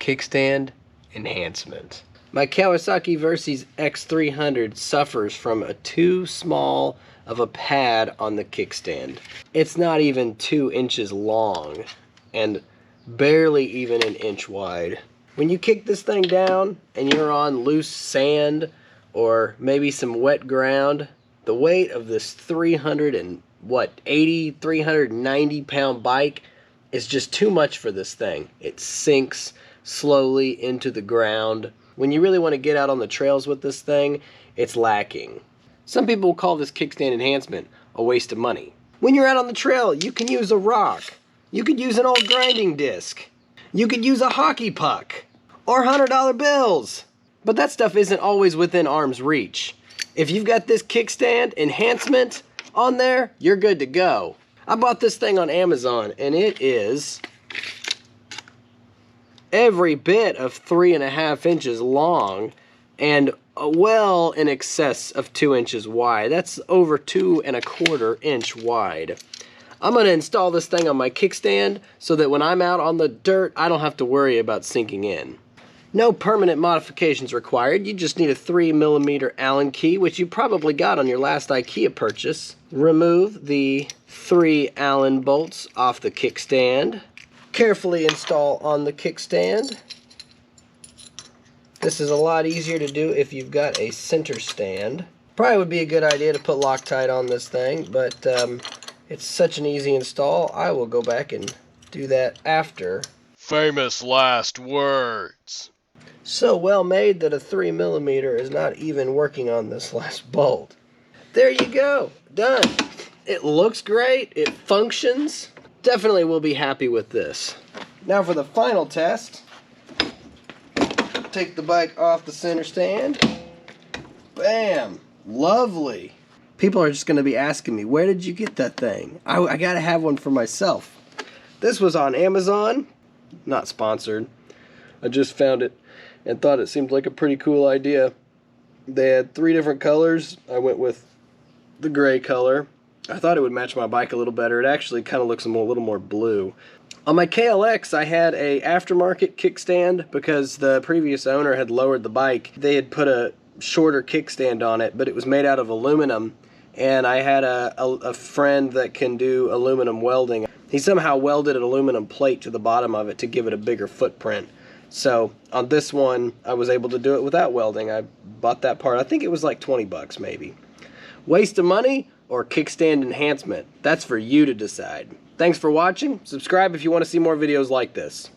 Kickstand Enhancement. My Kawasaki Versys X300 suffers from a too small of a pad on the kickstand. It's not even 2 inches long and barely even an inch wide. When you kick this thing down and you're on loose sand or maybe some wet ground, the weight of this 390 pound bike is just too much for this thing. It sinks slowly into the ground. When you really want to get out on the trails with this thing, it's lacking. Some people call this kickstand enhancement a waste of money. When you're out on the trail, you can use a rock. You could use an old grinding disc. You could use a hockey puck or $100 bills. But that stuff isn't always within arm's reach. If you've got this kickstand enhancement on there, you're good to go. I bought this thing on Amazon and it is every bit of 3.5 inches long and well in excess of 2 inches wide. That's over 2.25 inch wide. I'm going to install this thing on my kickstand so that when I'm out on the dirt, I don't have to worry about sinking in. No permanent modifications required. You just need a 3mm Allen key, which you probably got on your last IKEA purchase. Remove the 3 Allen bolts off the kickstand. Carefully install on the kickstand. This is a lot easier to do if you've got a center stand. Probably would be a good idea to put Loctite on this thing, but it's such an easy install, I will go back and do that after. Famous last words. So well made that a 3mm is not even working on this last bolt. There you go, done. It looks great, it functions. Definitely will be happy with this. Now for the final test. Take the bike off the center stand. Bam, lovely. People are just going to be asking me, where did you get that thing? I gotta have one for myself. This was on Amazon, not sponsored. I just found it and thought it seemed like a pretty cool idea. They had 3 different colors. I went with the gray color. I thought it would match my bike a little better. It actually kind of looks a little more blue. On my KLX, I had a aftermarket kickstand because the previous owner had lowered the bike. They had put a shorter kickstand on it, but it was made out of aluminum. And I had a friend that can do aluminum welding. He somehow welded an aluminum plate to the bottom of it to give it a bigger footprint. So on this one, I was able to do it without welding. I bought that part. I think it was like 20 bucks maybe. Waste of money or kickstand enhancement? That's for you to decide. Thanks for watching. Subscribe if you want to see more videos like this.